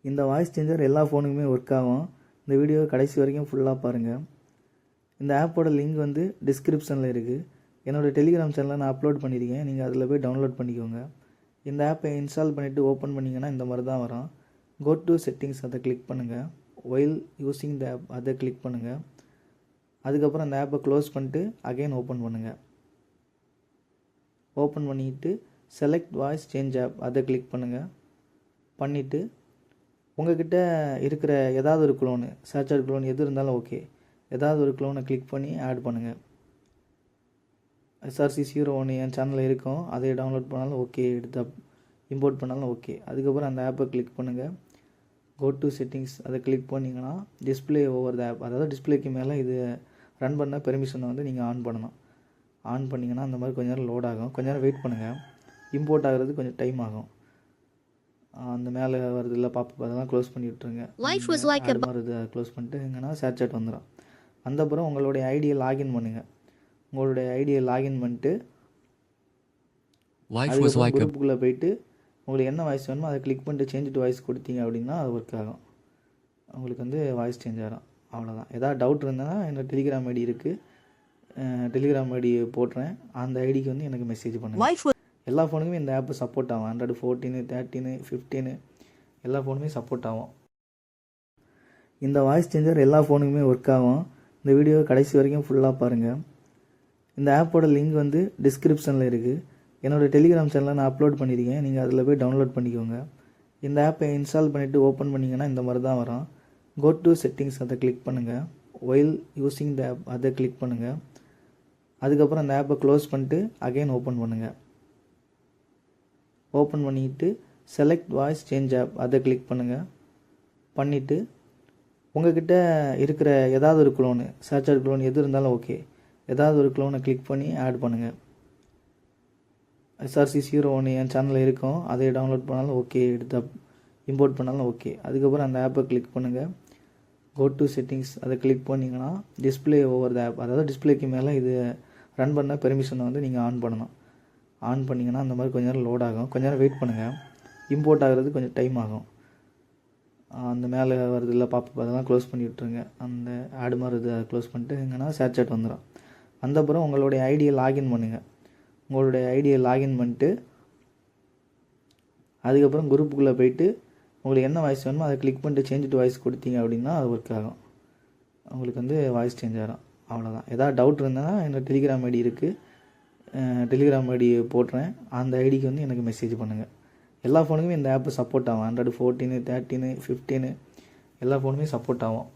இந்த voice changer எல்லா ஃபோனுக்குமே work ஆகும். இந்த வீடியோ கடைசி வரைக்கும் ஃபுல்லாக பாருங்கள். இந்த ஆப்போட லிங்க் வந்து டிஸ்கிரிப்ஷனில் இருக்குது. என்னோடய டெலிகிராம் சேனலில் நான் அப்லோட் பண்ணியிருக்கேன். நீங்கள் அதில் போய் டவுன்லோட் பண்ணிக்கோங்க. இந்த ஆப்பை இன்ஸ்டால் பண்ணிவிட்டு ஓப்பன் பண்ணிங்கன்னா இந்த மாதிரி தான் வரும். கோ டு செட்டிங்ஸ் அதை கிளிக் பண்ணுங்கள். ஒயில் யூஸிங் த ஆப் அதை கிளிக் பண்ணுங்கள். அதுக்கப்புறம் அந்த ஆப்பை க்ளோஸ் பண்ணிட்டு அகைன் ஓப்பன் பண்ணுங்கள். ஓப்பன் பண்ணிவிட்டு செலக்ட் வாய்ஸ் சேஞ்ச் ஆப் அதை கிளிக் பண்ணுங்கள். பண்ணிவிட்டு உங்கள்கிட்ட இருக்கிற ஏதாவது ஒரு க்ளோனு, சர்ச்சர் க்ளோன் எது இருந்தாலும் ஓகே, ஏதாவது ஒரு க்ளோனை கிளிக் பண்ணி ஆட் பண்ணுங்கள். SRC01 என் சேனலில் இருக்கும். அதை டவுன்லோட் பண்ணாலும் ஓகே, எடுத்து இம்போர்ட் பண்ணாலும் ஓகே. அதுக்கப்புறம் அந்த ஆப்பை கிளிக் பண்ணுங்கள். கோ டு செட்டிங்ஸ் அதை கிளிக் பண்ணிங்கன்னா டிஸ்பிளே ஓவர் த ஆப், அதாவது டிஸ்பிளேக்கு மேலே இது ரன் பண்ண பெர்மிஷனை வந்து நீங்கள் ஆன் பண்ணணும். ஆன் பண்ணிங்கன்னா அந்த மாதிரி கொஞ்சம் நேரம் லோட் ஆகும். கொஞ்சம் நேரம் வெயிட் பண்ணுங்கள். இம்போர்ட் ஆகிறது கொஞ்சம் டைம் ஆகும். அந்த மேலே வருது இல்லை பாப்பா, அதெல்லாம் க்ளோஸ் பண்ணி விட்டுருங்க. அது மாதிரி இதை க்ளோஸ் பண்ணிட்டு எங்கன்னா சேட் வந்துடும். அந்தப்புறம் உங்களுடைய ஐடியை லாகின் பண்ணுங்கள். உங்களுடைய ஐடியை லாகின் பண்ணிட்டு அதுக்கப்புறம் குரூப்புக்குள்ளே போயிட்டு உங்களுக்கு என்ன வாய்ஸ் வேணுமோ அதை கிளிக் பண்ணிட்டு சேஞ்ச் டு வாய்ஸ் கொடுத்தீங்க அப்படின்னா அது ஒர்க் ஆகும். உங்களுக்கு வந்து வாய்ஸ் சேஞ்ச் ஆகும். அவ்வளோதான். ஏதாவது டவுட் இருந்தால் என்னோட டெலிகிராம் ஐடி இருக்குது. டெலிகிராம் ஐடி போட்டுறேன். அந்த ஐடிக்கு வந்து எனக்கு மெசேஜ் பண்ணுங்கள். எல்லா ஃபோனுக்குமே இந்த ஆப்பு சப்போர்ட் ஆகும். Android 14, 13, 15 எல்லா ஃபோனுமே சப்போர்ட் ஆகும். இந்த வாய்ஸ் சேஞ்சர் எல்லா ஃபோனுக்குமே ஒர்க் ஆகும். இந்த வீடியோ கடைசி வரைக்கும் ஃபுல்லாக பாருங்கள். இந்த ஆப்போட லிங்க் வந்து டிஸ்கிரிப்ஷனில் இருக்குது. என்னோடய டெலிகிராம் சேனலில் நான் அப்லோட் பண்ணியிருக்கேன். நீங்கள் அதில் போய் டவுன்லோட் பண்ணிக்கோங்க. இந்த ஆப்பை இன்ஸ்டால் பண்ணிவிட்டு ஓப்பன் பண்ணிங்கன்னா இந்த மாதிரி தான் வரும். கோ டு செட்டிங்ஸ் அதை கிளிக் பண்ணுங்கள். ஒயில் யூஸிங் த ஆப் அதை கிளிக் பண்ணுங்கள். அதுக்கப்புறம் அந்த ஆப்பை க்ளோஸ் பண்ணிட்டு அகைன் ஓப்பன் பண்ணுங்கள். ஓப்பன் பண்ணிவிட்டு செலக்ட் வாய்ஸ் சேஞ்ச் ஆப் அதை கிளிக் பண்ணுங்கள். பண்ணிவிட்டு உங்கள்கிட்ட இருக்கிற ஏதாவது ஒரு க்ளோனு, சர்ச்சர் க்ளோன் எது இருந்தாலும் ஓகே, ஏதாவது ஒரு க்ளோனை கிளிக் பண்ணி ஆட் பண்ணுங்கள். SRC01 என் சேனலில் இருக்கும். அதை டவுன்லோட் பண்ணாலும் ஓகே, எடுத்து இம்போர்ட் பண்ணாலும் ஓகே. அதுக்கப்புறம் அந்த ஆப்பை கிளிக் பண்ணுங்கள். கோ டு செட்டிங்ஸ் அதை கிளிக் பண்ணிங்கன்னா டிஸ்பிளே ஓவர் த ஆப், அதாவது டிஸ்பிளேக்கு மேலே இது ரன் பண்ண பெர்மிஷனை வந்து நீங்கள் ஆன் பண்ணணும். ஆன் பண்ணிங்கன்னா அந்த மாதிரி கொஞ்சம் நேரம் லோட் ஆகும். கொஞ்சம் நேரம் வெயிட் பண்ணுங்கள். இம்போர்ட் ஆகிறது கொஞ்சம் டைம் ஆகும். அந்த மேலே வருது இல்லை பாப்பா, அதெல்லாம் க்ளோஸ் பண்ணி விட்டுருங்க. அந்த ஆடு மாதிரி இதை க்ளோஸ் பண்ணிட்டு எங்கன்னா சேட் வந்துடும். அந்தப்புறம் உங்களுடைய ஐடியை லாகின் பண்ணுங்கள். உங்களுடைய ஐடியை லாகின் பண்ணிட்டு அதுக்கப்புறம் குரூப்புக்குள்ளே போயிட்டு உங்களுக்கு என்ன வாய்ஸ் வேணுமோ அதை கிளிக் பண்ணிட்டு சேஞ்ச் டு வாய்ஸ் கொடுத்தீங்க அப்படின்னா அது ஒர்க் ஆகும். உங்களுக்கு வந்து வாய்ஸ் சேஞ்ச் ஆகும். அவ்வளோதான். ஏதாவது டவுட் இருந்தால் என்னோட டெலிகிராம் ஐடி இருக்குது. டெலிகிராம் ஐடி போட்டுறேன். அந்த ஐடிக்கு வந்து எனக்கு மெசேஜ் பண்ணுங்கள். எல்லா ஃபோனுக்குமே இந்த ஆப்பு சப்போர்ட் ஆகும். Android 14, 13, 15 எல்லா ஃபோனுமே சப்போர்ட் ஆகும்.